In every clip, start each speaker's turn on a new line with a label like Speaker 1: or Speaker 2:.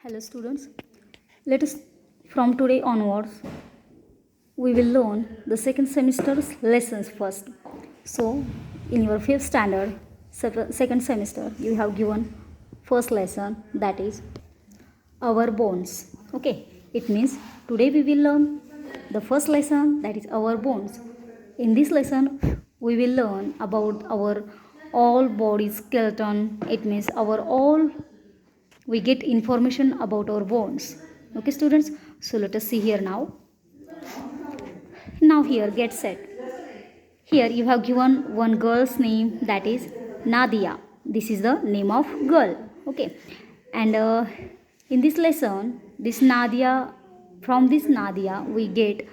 Speaker 1: Hello students, let us from today onwards we will learn the second semester's lessons first. So in your fifth standard second semester you have given first lesson, that is our bones. Okay, it means today we will learn the first lesson, that is our bones. In this lesson we will learn about our all body skeleton. It means our all we get information about our bones. Okay students, so let us see here now here get set. Here you have given one girl's name, that is Nadia. This is the name of girl. Okay, and in this lesson this Nadia, from this Nadia we get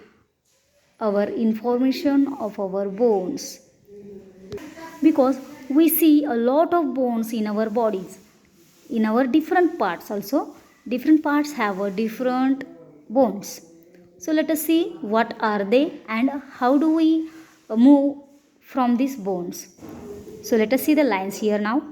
Speaker 1: our information of our bones, because we see a lot of bones in our bodies, in our different parts. Also different parts have a different bones. So let us see what are they and how do we move from these bones. So let us see the lines here now.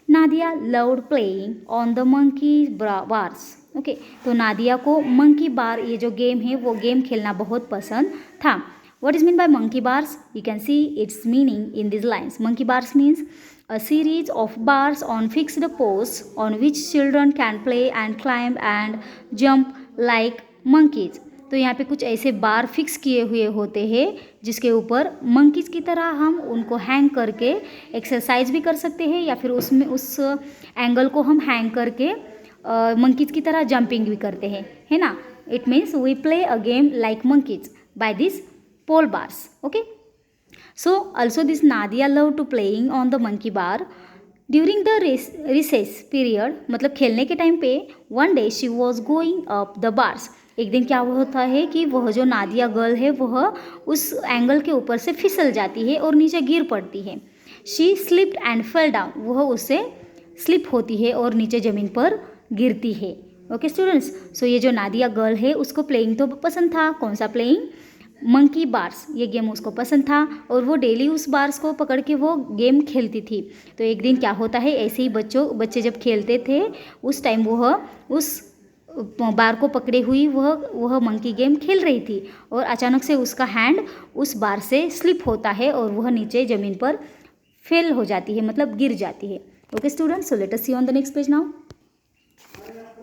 Speaker 1: Nadia loved playing on the monkey bars. Okay तो नादिया को monkey bar ये जो game है वो game खेलना बहुत पसंद था. What is meant by monkey bars? You can see its meaning in these lines. Monkey bars means a series of bars on fixed posts on which children can play and climb and jump like monkeys. तो यहाँ पे कुछ ऐसे बार fix किए हुए होते हैं जिसके ऊपर मंकीज की तरह हम उनको हैंग करके एक्सरसाइज भी कर सकते हैं, या फिर उसमें उस एंगल को हम हैंग करके मंकीज की तरह जंपिंग भी करते हैं, है ना. It means we play a game like monkeys by this pole bars. Okay, so also this Nadia love to playing on the monkey bar during the recess period. मतलब खेलने के टाइम पे one day she was going up the bars. एक दिन क्या होता है कि वह जो नादिया गर्ल है वह उस एंगल के ऊपर से फिसल जाती है और नीचे गिर पड़ती है. She slipped and fell down. वह उससे स्लिप होती है और नीचे ज़मीन पर गिरती है. ओके स्टूडेंट्स, सो ये जो नादिया गर्ल है उसको प्लेइंग तो पसंद था. कौन सा प्लेइंग? Monkey bars. ये गेम उसको पसंद था और वो डेली उस बार्स को पकड़ के वो गेम खेलती थी. तो एक दिन क्या होता है, ऐसे ही बच्चे जब खेलते थे उस टाइम वह उस बार को पकड़े हुई वह मंकी गेम खेल रही थी और अचानक से उसका हैंड उस बार से स्लिप होता है और वह नीचे ज़मीन पर फेल हो जाती है, मतलब गिर जाती है. Okay students, so let us see on the next page now.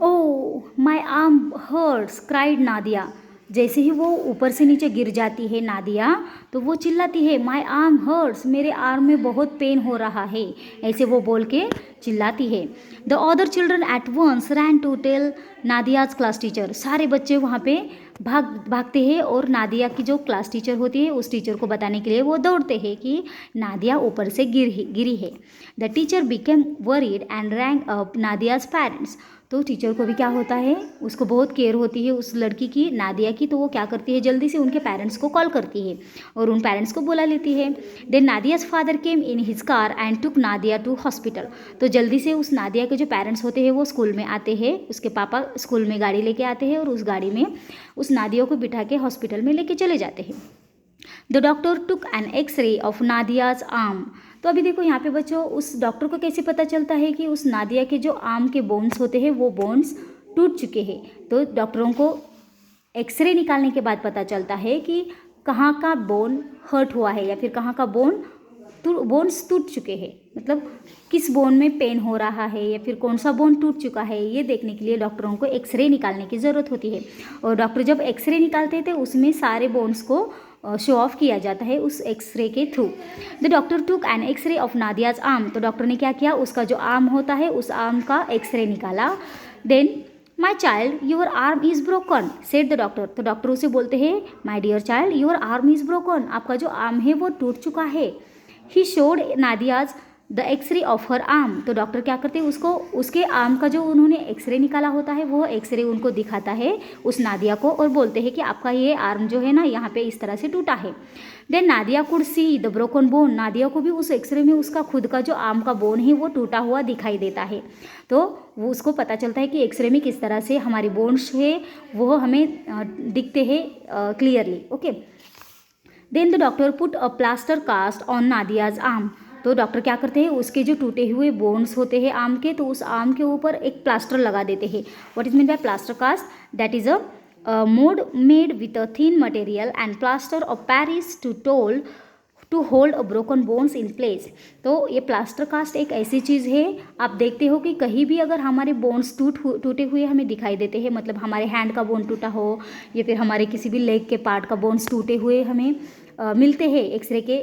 Speaker 1: Oh my arm hurts cried Nadia. जैसे ही वो ऊपर से नीचे गिर जाती है नादिया तो वो चिल्लाती है माय आर्म हर्ट्स, मेरे आर्म में बहुत पेन हो रहा है. ऐसे वो बोल के चिल्लाती है. The other children at once ran to tell Nadia's class teacher. सारे बच्चे वहाँ पे भागते हैं और नादिया की जो क्लास टीचर होती है उस टीचर को बताने के लिए वो दौड़ते हैं कि नादिया ऊपर से गिरी है. The teacher became worried and rang up Nadia's parents. तो टीचर को भी क्या होता है, उसको बहुत केयर होती है उस लड़की की, नादिया की. तो वो क्या करती है, जल्दी से उनके पेरेंट्स को कॉल करती है और उन पेरेंट्स को बुला लेती है. Then Nadia's father came in his car and took Nadia to hospital. तो जल्दी से उस नादिया के जो पेरेंट्स होते हैं वो स्कूल में आते हैं, उसके पापा स्कूल में गाड़ी लेके आते हैं और उस गाड़ी में उस नादिया को बिठा के हॉस्पिटल में लेके चले जाते हैं. The doctor took an X-ray of Nadia's arm. तो अभी देखो यहाँ पे बच्चों, उस डॉक्टर को कैसे पता चलता है कि उस नादिया के जो आर्म के बोन्स होते हैं वो बोन्स टूट चुके हैं. तो डॉक्टरों को एक्सरे निकालने के बाद पता चलता है कि कहाँ का बोन हर्ट हुआ है या फिर कहाँ का बोन्स टूट चुके हैं. मतलब किस बोन में पेन हो रहा है या फिर कौन सा बोन टूट चुका है, ये देखने के लिए डॉक्टरों को एक्सरे निकालने की ज़रूरत होती है. और डॉक्टर जब एक्सरे निकालते थे उसमें सारे बोन्स को शो ऑफ किया जाता है उस एक्सरे के थ्रू. The doctor took an X-ray of Nadia's arm. तो डॉक्टर ने क्या किया, उसका जो आर्म होता है उस आर्म का एक्सरे निकाला. Then my child your arm is broken said the doctor. तो डॉक्टर उसे बोलते हैं my dear child your arm is broken. आपका जो आर्म है वो टूट चुका है. He showed Nadia's the X-ray of her arm. तो डॉक्टर क्या करते हैं, उसको उसके आर्म का जो उन्होंने एक्सरे निकाला होता है वो एक्सरे उनको दिखाता है उस नादिया को और बोलते हैं कि आपका ये आर्म जो है ना यहाँ पे इस तरह से टूटा है. Then Nadia could see the broken bone. Nadia को भी उस एक्सरे में उसका खुद का जो आर्म का बोन है वो टूटा हुआ दिखाई देता है. तो वो उसको पता चलता है कि एक्सरे में किस तरह से हमारे बोन्स है वो हमें दिखते हैं clearly. Okay, then the doctor put a plaster cast on Nadia's arm. तो डॉक्टर क्या करते हैं, उसके जो टूटे हुए बोन्स होते हैं आम के, तो उस आम के ऊपर एक प्लास्टर लगा देते हैं. What is mean by plaster cast? That is a mould made with a thin material and plaster of Paris to hold a broken bones in place. तो ये प्लास्टर कास्ट एक ऐसी चीज़ है, आप देखते हो कि कहीं भी अगर हमारे बोन्स टूटे हुए हमें दिखाई देते हैं, मतलब हमारे हैंड का बोन टूटा हो या फिर हमारे किसी भी लेग के पार्ट का बोन्स टूटे हुए हमें मिलते हैं एक्सरे के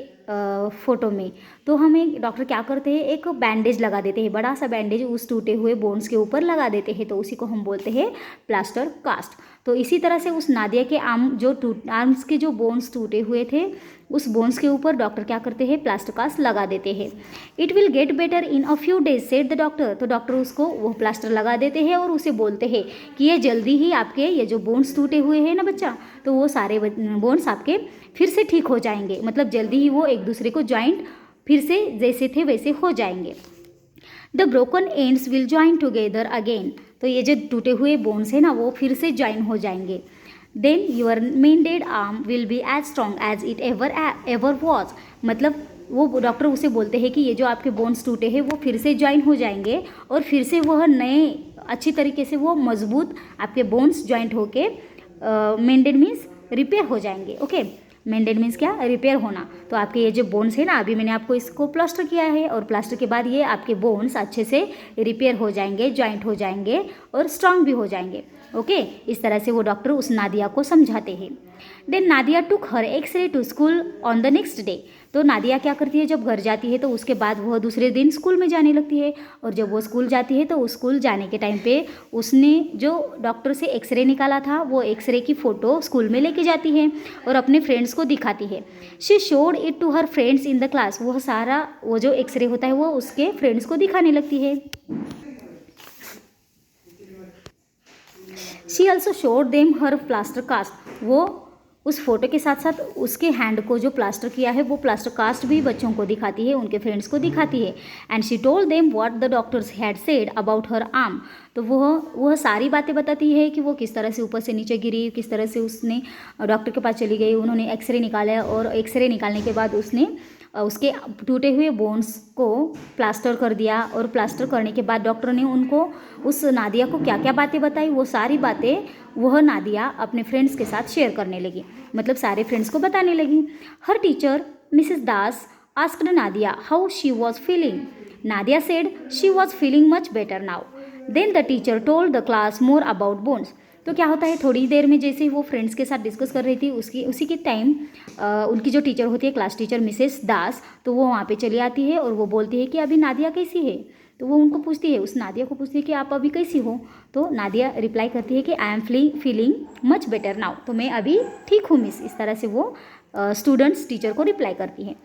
Speaker 1: फोटो में, तो हमें डॉक्टर क्या करते हैं, एक बैंडेज लगा देते हैं, बड़ा सा बैंडेज उस टूटे हुए बोन्स के ऊपर लगा देते हैं, तो उसी को हम बोलते हैं प्लास्टर कास्ट. तो इसी तरह से उस नादिया के आर्म्स के जो बोन्स टूटे हुए थे, उस बोन्स के ऊपर डॉक्टर क्या करते हैं, प्लास्टर कास्ट लगा देते हैं. It will get better in a few days said the doctor. तो डॉक्टर उसको वो प्लास्टर लगा देते हैं और उसे बोलते हैं कि ये जल्दी ही आपके ये जो बोन्स टूटे हुए हैं ना बच्चा, तो वो सारे बोन्स आपके फिर से ठीक हो जाएंगे, मतलब जल्दी ही वो एक दूसरे को ज्वाइंट फिर से जैसे थे वैसे हो जाएंगे. The broken ends will join together again. तो ये जो टूटे हुए बोन्स है ना वो फिर से ज्वाइन हो जाएंगे. Then your mended arm will be as strong as it ever was. मतलब वो डॉक्टर उसे बोलते हैं कि ये जो आपके बोन्स टूटे हैं वो फिर से ज्वाइन हो जाएंगे और फिर से वह नए अच्छी तरीके से वो मजबूत आपके बोन्स ज्वाइंट होके मेंडेड मीन्स रिपेयर हो जाएंगे. ओके, मेंडेड मीन्स क्या, रिपेयर होना. तो आपके ये जो बोन्स है ना, अभी मैंने आपको इसको प्लास्टर किया है और प्लास्टर के बाद ये आपके बोन्स अच्छे से रिपेयर हो जाएंगे, ज्वाइंट हो जाएंगे और स्ट्रांग भी हो जाएंगे. ओके, इस तरह से वो डॉक्टर उस नादिया को समझाते हैं. Then Nadia took her X-ray to school on the next day. तो नादिया क्या करती है, जब घर जाती है तो उसके बाद वह दूसरे दिन स्कूल में जाने लगती है, और जब वो स्कूल जाती है तो उस स्कूल जाने के टाइम पे उसने जो डॉक्टर से एक्सरे निकाला था वो एक्सरे की फ़ोटो स्कूल में लेके जाती है और अपने फ्रेंड्स को दिखाती है. She showed it to her friends in the class. वह सारा वो जो एक्सरे होता है वो उसके फ्रेंड्स को दिखाने लगती है. She also showed them her plaster cast. वो उस फोटो के साथ साथ उसके हैंड को जो प्लास्टर किया है वो प्लास्टर कास्ट भी बच्चों को दिखाती है, उनके फ्रेंड्स को दिखाती है. And she told them what the doctors had said about her arm. तो वह सारी बातें बताती है कि वो किस तरह से ऊपर से नीचे गिरी, किस तरह से उसने डॉक्टर के पास चली गई, उन्होंने एक्सरे निकाला और एक्सरे निकालने के बाद उसने उसके टूटे हुए बोन्स को प्लास्टर कर दिया, और प्लास्टर करने के बाद डॉक्टर ने उनको उस नादिया को क्या क्या बातें बताई, वो सारी बातें वह नादिया अपने फ्रेंड्स के साथ शेयर करने लगी, मतलब सारे फ्रेंड्स को बताने लगी. Her teacher Mrs Das asked Nadia how she was feeling. Nadia said she was feeling much better now. Then the teacher told the class more about bones. तो क्या होता है, थोड़ी देर में जैसे वो फ्रेंड्स के साथ डिस्कस कर रही थी उसी के टाइम उनकी जो टीचर होती है क्लास टीचर मिसेस दास, तो वो वहाँ पे चली आती है और वो बोलती है कि अभी नादिया कैसी है. तो वो उनको पूछती है, उस नादिया को पूछती है कि आप अभी कैसी हो. तो नादिया रिप्लाई करती है कि I am feeling much better now. तो मैं अभी ठीक हूँ मिस. इस तरह से वो स्टूडेंट्स टीचर को रिप्लाई करती हैं.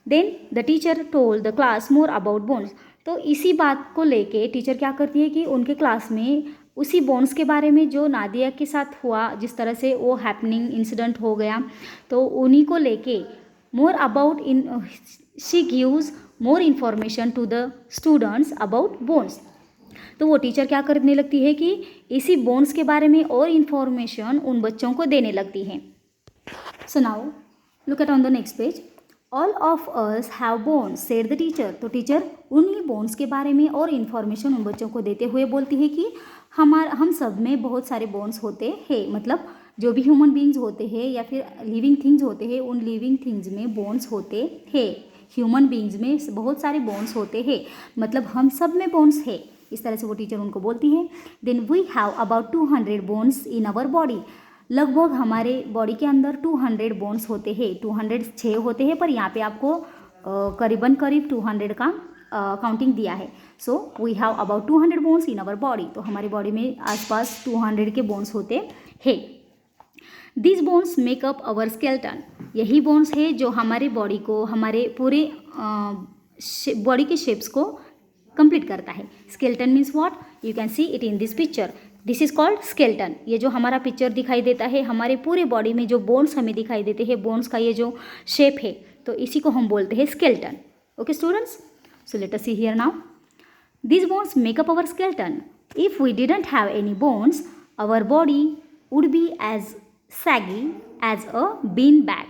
Speaker 1: Then the teacher told the class more about bones. तो इसी बात को लेके टीचर क्या करती है कि उनके क्लास में उसी बोन्स के बारे में जो नादिया के साथ हुआ, जिस तरह से वो हैपनिंग इंसिडेंट हो गया, तो उन्हीं को लेके more about in she gives more information to the students about bones. तो वो टीचर क्या करने लगती है कि इसी बोन्स के बारे में और इन्फॉर्मेशन उन बच्चों को देने लगती है. So now look at on the next page. All of us have bones said the teacher. तो टीचर उन्हीं बोन्स के बारे में और इन्फॉर्मेशन उन बच्चों को देते हुए बोलती है कि हम सब में बहुत सारे बोन्स होते हैं, मतलब जो भी ह्यूमन बींग्स होते हैं या फिर लिविंग थिंग्स होते हैं, उन लिविंग थिंग्स में बोन्स होते हैं. ह्यूमन बींग्स में बहुत सारे बोन्स होते हैं, मतलब हम सब में बोन्स है. इस तरह से वो टीचर उनको बोलती है. Then we have about 200 bones in our body. लगभग हमारे बॉडी के अंदर 200 बोन्स होते हैं. 206 होते हैं, पर यहाँ पे आपको करीब 200 का काउंटिंग दिया है. So we have about 200 bones in our body. तो हमारी बॉडी में आसपास 200 के बोन्स होते हैं. This bones make up our skeleton. यही बोन्स है जो हमारे बॉडी को, हमारे पूरे बॉडी के शेप्स को कंप्लीट करता है. Skeleton means what, you can see it in this picture. This is called skeleton. ये जो हमारा पिक्चर दिखाई देता है, हमारे पूरे बॉडी में जो बोन्स हमें दिखाई देते हैं, बोन्स का ये जो शेप है, तो इसी को हम बोलते हैं skeleton. Okay students, so let us see here now. These bones make up our skeleton. If we didn't have any bones, our body would be as saggy as a bean bag.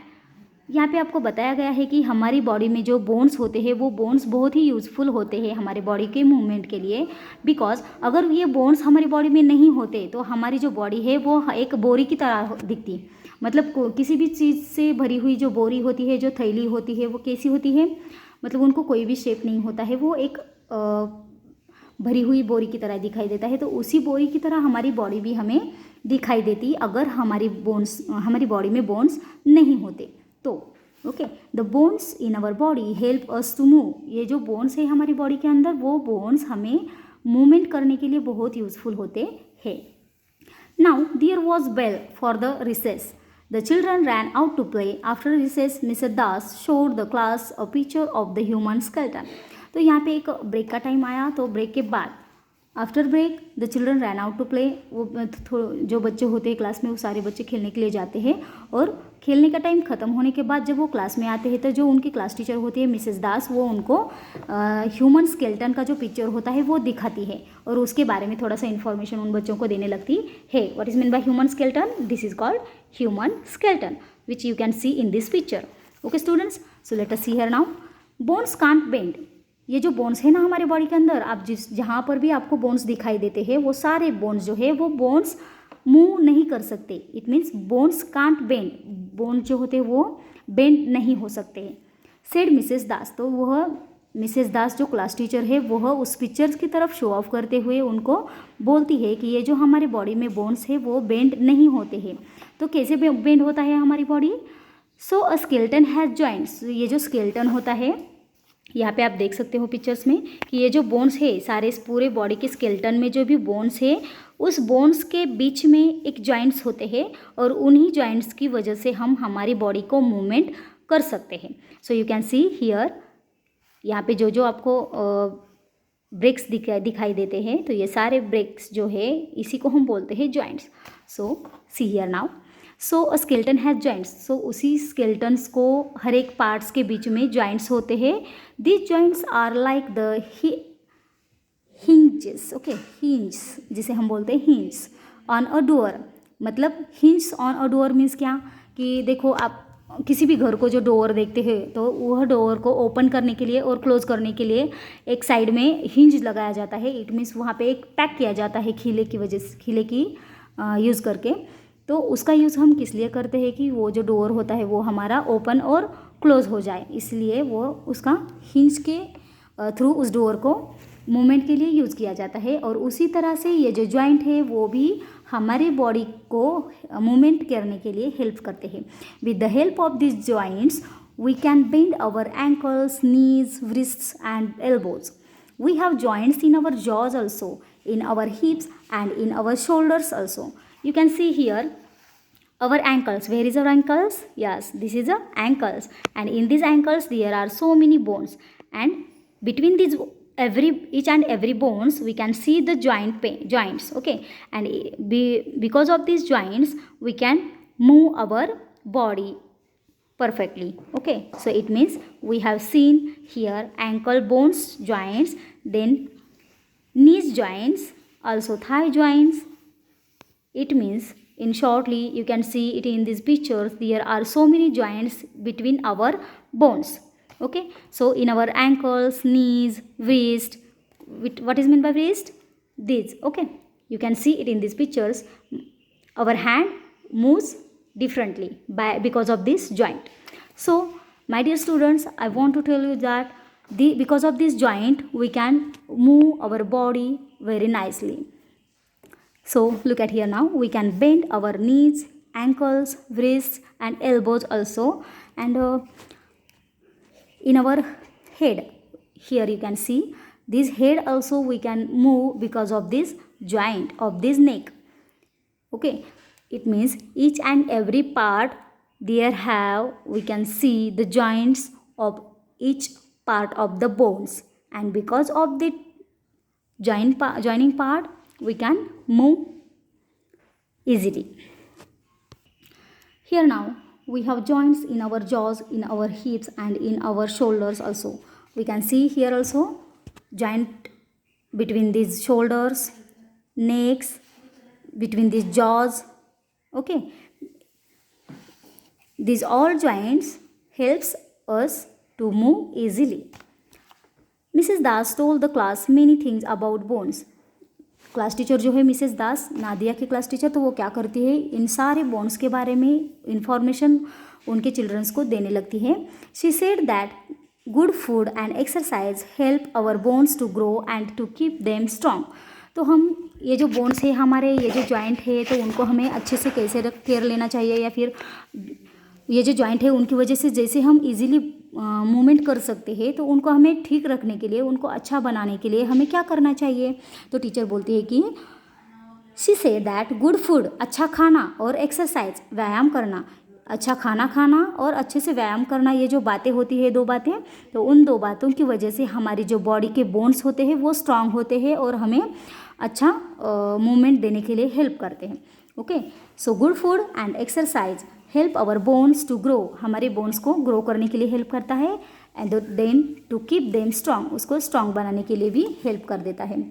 Speaker 1: यहाँ पे आपको बताया गया है कि हमारी body में जो बोन्स होते हैं वो बोन्स बहुत ही यूज़फुल होते हैं हमारे बॉडी के मूवमेंट के लिए। बिकॉज अगर ये बोन्स हमारी बॉडी में नहीं होते तो हमारी जो बॉडी है वो एक बोरी की तरह दिखती। मतलब किसी भी चीज़ से भरी हुई जो बोरी होती है, जो थैली होती है, वो कैसी होती है, मतलब उनको कोई भी शेप नहीं होता है, वो एक भरी हुई बोरी की तरह दिखाई देता है। तो उसी बोरी की तरह हमारी बॉडी भी हमें दिखाई देती अगर हमारी बॉडी में बोन्स नहीं होते तो। Okay, the bones in our body help us to move. ये जो बोन्स है हमारी बॉडी के अंदर, वो बोन्स हमें मूवमेंट करने के लिए बहुत यूजफुल होते हैं। Now there was bell for the recess. The children ran out to play. After recess, Mr. Das showed the class a picture of the human skeleton. तो यहाँ पे एक ब्रेक का टाइम आया, तो ब्रेक के बाद after break the children ran out to play. वो जो बच्चे होते हैं क्लास में वो सारे बच्चे खेलने के लिए जाते हैं, और खेलने का टाइम ख़त्म होने के बाद जब वो क्लास में आते हैं तो जो उनकी क्लास टीचर होती है मिसेस दास, वो उनको ह्यूमन स्केलेटन का जो पिक्चर होता है वो दिखाती है और उसके बारे में थोड़ा सा इन्फॉर्मेशन उन बच्चों को देने लगती है। What is mean by human skeleton? This is called human skeleton which you can see in this picture. Okay students, so let us C here now. Bones can't bend. ये जो बोन्स है ना हमारे बॉडी के अंदर, आप जहाँ पर भी आपको बोन्स दिखाई देते हैं वो सारे बोन्स जो है वो बोन्स मूव नहीं कर सकते। It means bones can't bend. Bone जो होते हैं वो बेंड नहीं हो सकते हैं। सेड मिसेस दास। तो वह मिसेस दास जो क्लास टीचर है वह उस पिक्चर्स की तरफ शो ऑफ करते हुए उनको बोलती है कि ये जो हमारे बॉडी में बोन्स है वो बेंड नहीं होते हैं। तो कैसे बेंड होता है हमारी body? So a skeleton has joints. ये जो स्केलेटन होता है, यहाँ पे आप देख सकते हो पिक्चर्स में कि ये जो बोन्स है सारे इस पूरे बॉडी के स्केलेटन में जो भी बोन्स है उस बोन्स के बीच में एक जॉइंट्स होते हैं और उन्हीं जॉइंट्स की वजह से हम हमारी बॉडी को मूवमेंट कर सकते हैं। So you can see here, यहाँ पे जो जो आपको ब्रेक्स दिखाई देते हैं तो ये सारे ब्रेक्स जो है इसी को हम बोलते हैं joints. So see here now. So a skeleton has joints. So उसी स्केलेटन्स को हर एक पार्ट्स के बीच में जॉइंट्स होते हैं। This joints are like the hinges. Okay, hinge जिसे हम बोलते हैं हिंज ऑन अ डोर। मतलब hinge on a door means क्या कि देखो आप किसी भी घर को जो डोर देखते हैं तो वह डोर को ओपन करने के लिए और क्लोज करने के लिए एक साइड में हिंज लगाया जाता है। इट मीन्स वहाँ पे एक पैक किया जाता है खीले की वजह से, खीले की यूज़ करके। तो उसका यूज़ हम किस लिए करते हैं कि वो जो डोर होता है वो हमारा ओपन और क्लोज हो जाए, इसलिए वो उसका हिंज के थ्रू उस डोर को मूवमेंट के लिए यूज़ किया जाता है। और उसी तरह से ये जो जॉइंट है वो भी हमारे बॉडी को मूवमेंट करने के लिए हेल्प करते हैं। With the help of this joints we can bend our ankles, knees, wrists and elbows. We have joints in our jaws also, in our hips and in our shoulders also. You can see here our ankles. Where is our ankles? Yes, this is the ankles, and in these ankles there are so many bones, and between these each and every bones we can see the joints. Okay, and because of these joints we can move our body perfectly. Okay, so it means we have seen here ankle bones joints, then knees joints, also thigh joints. It means in shortly you can see it in these pictures, there are so many joints between our bones. Okay, so in our ankles, knees, wrist, what is meant by wrist? These. Okay, you can see it in these pictures. Our hand moves differently because of this joint. So my dear students, I want to tell you that because of this joint we can move our body very nicely. So look at here now, we can bend our knees, ankles, wrists and elbows also. And in our head, here you can see this head also we can move because of this joint of this neck. Okay, it means each and every part we can see the joints of each part of the bones, and because of the joining part we can move easily. Here now we have joints in our jaws, in our hips and in our shoulders also. We can see here also joint between these shoulders, necks, between these jaws. Okay, these all joints helps us to move easily. Mrs. Das told the class many things about bones. Class teacher जो है Mrs दास, नादिया की class teacher, तो वो क्या करती है, इन सारे bones के बारे में इंफॉर्मेशन उनके चिल्ड्रंस को देने लगती है. She said that good food and exercise help our bones to grow and to keep them strong. तो हम ये जो बोन्स है हमारे, ये जो जॉइंट है, तो उनको हमें अच्छे से कैसे केयर लेना चाहिए, या फिर ये जो जॉइंट है उनकी वजह से जैसे हम इजीली मूवमेंट कर सकते हैं, तो उनको हमें ठीक रखने के लिए, उनको अच्छा बनाने के लिए हमें क्या करना चाहिए. तो टीचर बोलती है कि she say that good food, अच्छा खाना, और एक्सरसाइज, व्यायाम करना, अच्छा खाना खाना और अच्छे से व्यायाम करना, ये जो बातें होती है, 2 बातें, तो उन 2 बातों की वजह से हमारी जो बॉडी के बोन्स होते हैं वो स्ट्रांग होते हैं और हमें अच्छा मूवमेंट देने के लिए हेल्प करते हैं. Okay, so good food and exercise help our bones to grow, हमारे बोन्स को ग्रो करने के लिए हेल्प करता है. And then to keep them strong, उसको स्ट्रांग बनाने के लिए भी हेल्प कर देता है.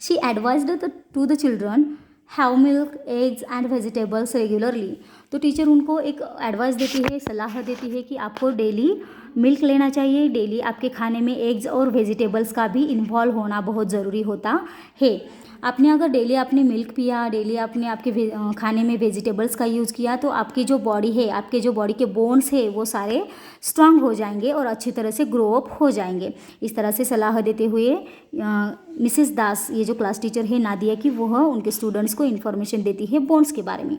Speaker 1: She advised to the children have milk, eggs and vegetables regularly. तो टीचर उनको एक एडवाइस देती है, सलाह देती है कि आपको डेली मिल्क लेना चाहिए, डेली आपके खाने में एग्स और वेजिटेबल्स का भी इन्वॉल्व होना बहुत ज़रूरी होता है. आपने अगर डेली आपने मिल्क पिया, डेली आपने आपके खाने में वेजिटेबल्स का यूज़ किया, तो आपकी जो बॉडी है, आपके जो बॉडी के बोन्स है, वो सारे स्ट्रांग हो जाएंगे और अच्छी तरह से ग्रो अप हो जाएंगे. इस तरह से सलाह देते हुए मिसेस दास, ये जो क्लास टीचर है नादिया की, वह उनके स्टूडेंट्स को इन्फॉर्मेशन देती है बोन्स के बारे में.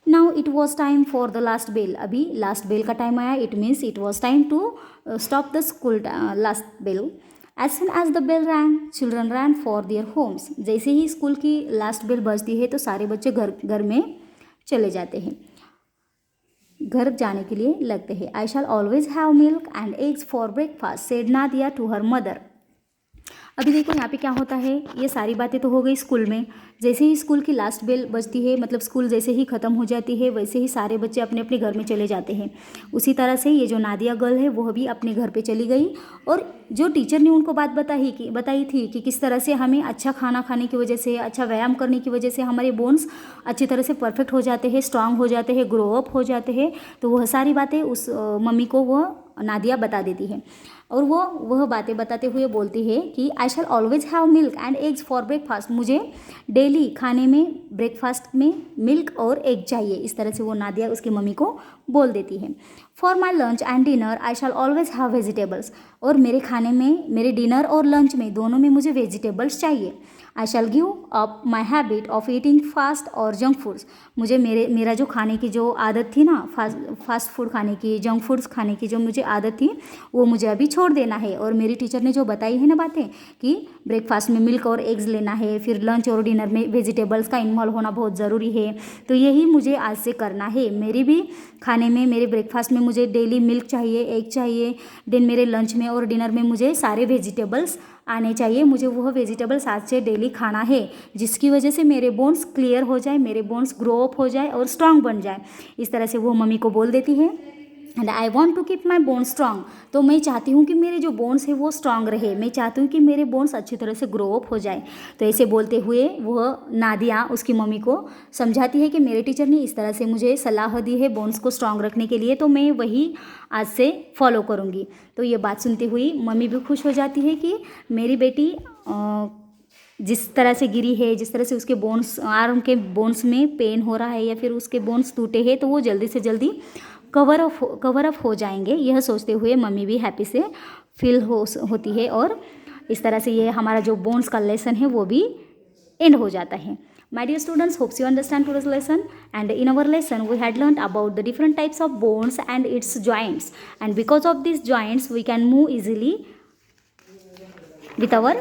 Speaker 1: Now it was time for the last bell. अभी लास्ट बेल का टाइम आया. It means it was time to stop the school last bell. As soon as the bell rang, children ran for their homes. जैसे ही school की last bell बजती है तो सारे बच्चे घर में चले जाते हैं, घर जाने के लिए लगते हैं. I shall always have milk and eggs for breakfast, said Nadia to her mother. अभी देखो यहाँ पे क्या होता है, ये सारी बातें तो हो गई स्कूल में. जैसे ही स्कूल की लास्ट बेल बजती है, मतलब स्कूल जैसे ही ख़त्म हो जाती है, वैसे ही सारे बच्चे अपने अपने घर में चले जाते हैं. उसी तरह से ये जो नादिया गर्ल है वह भी अपने घर पे चली गई. और जो टीचर ने उनको बात बताई थी कि किस तरह से हमें अच्छा खाना खाने की वजह से, अच्छा व्यायाम करने की वजह से हमारे बोन्स अच्छी तरह से परफेक्ट हो जाते हैं, स्ट्रांग हो जाते हैं, ग्रो अप हो जाते हैं. तो वह सारी बातें उस मम्मी को वह नादिया बता देती है. और वह बातें बताते हुए बोलती है कि I shall always have milk and eggs for breakfast. मुझे डेली खाने में, ब्रेकफास्ट में मिल्क और एग चाहिए. इस तरह से वो नादिया उसकी मम्मी को बोल देती है. For my lunch and dinner I shall always have vegetables. और मेरे खाने में, मेरे डिनर और लंच में, दोनों में मुझे वेजिटेबल्स चाहिए. I shall give up my habit of eating fast और जंक फूड्स. मुझे मेरा जो खाने की जो आदत थी ना, फास्ट फूड खाने की, जंक फूड्स खाने की जो मुझे आदत थी, वो मुझे अभी छोड़ देना है. और मेरी टीचर ने जो बताई है ना बातें कि ब्रेकफास्ट में मिल्क और एग्स लेना है, फिर लंच और डिनर में वेजिटेबल्स का इन्वॉल्व होना बहुत ज़रूरी है, तो यही मुझे आज से करना है. मेरी भी खाने में, मेरे ब्रेकफास्ट में मुझे डेली मिल्क चाहिए, एग चाहिए. देन मेरे लंच में और डिनर में मुझे सारे वेजिटेबल्स आने चाहिए. मुझे वह वेजिटेबल्स आज से डेली खाना है, जिसकी वजह से मेरे बोन्स क्लियर हो जाए, मेरे बोन्स ग्रो अप हो जाए और स्ट्रांग बन जाए. इस तरह से वो मम्मी को बोल देती है. And I want to keep my bones strong. तो मैं चाहती हूँ कि मेरे जो बोन्स है वो स्ट्रांग रहे, मैं चाहती हूँ कि मेरे बोन्स अच्छी तरह से ग्रो अप हो जाए. तो ऐसे बोलते हुए वह नादिया उसकी मम्मी को समझाती है कि मेरे टीचर ने इस तरह से मुझे सलाह दी है बोन्स को स्ट्रांग रखने के लिए, तो मैं वही आज से फॉलो करूँगी. तो ये बात सुनते हुए मम्मी भी खुश हो जाती है कि मेरी बेटी जिस तरह से गिरी है, जिस तरह से उसके बोन्स, आर्म के बोन्स में पेन हो रहा है या फिर उसके बोन्स टूटे हैं, तो वो जल्दी से जल्दी कवर अप हो जाएंगे. यह सोचते हुए मम्मी भी हैप्पी से फील होती है. और इस तरह से ये हमारा जो बोन्स का लेसन है वो भी एंड हो जाता है. My dear students, hopes you understand today's lesson. And in our lesson, we had learned about the different types of bones and its joints. And because of these joints, we can move easily with our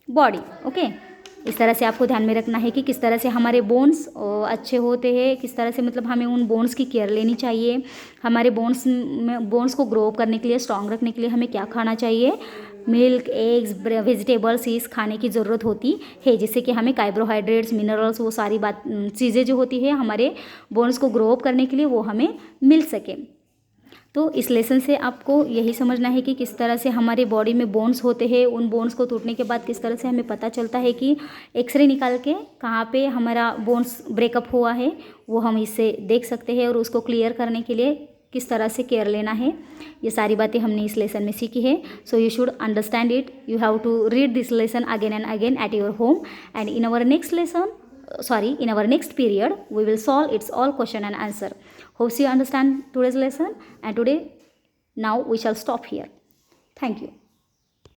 Speaker 1: body. Okay. इस तरह से आपको ध्यान में रखना है कि किस तरह से हमारे बोन्स अच्छे होते हैं, किस तरह से मतलब हमें उन बोन्स की केयर लेनी चाहिए. हमारे बोन्स को ग्रो करने के लिए, स्ट्रॉन्ग रखने के लिए हमें क्या खाना चाहिए. मिल्क, एग्स, वेजिटेबल्स, इस खाने की ज़रूरत होती है, जिससे कि हमें कार्बोहाइड्रेट्स, मिनरल्स, वो सारी चीज़ें जो होती है हमारे बोन्स को ग्रो अप करने के लिए, वो हमें मिल सके. तो इस लेसन से आपको यही समझना है कि किस तरह से हमारे बॉडी में बोन्स होते हैं. उन बोन्स को टूटने के बाद किस तरह से हमें पता चलता है कि एक्सरे निकाल के कहाँ पे हमारा बोन्स ब्रेकअप हुआ है, वो हम इससे देख सकते हैं. और उसको क्लियर करने के लिए किस तरह से केयर लेना है, ये सारी बातें हमने इस लेसन में सीखी है. So you should understand it. You have to read this lesson again and again at your home, and in our next lesson, in our next period, we will solve its all question and answer. Hope you understand today's lesson, and today now we shall stop here. Thank you.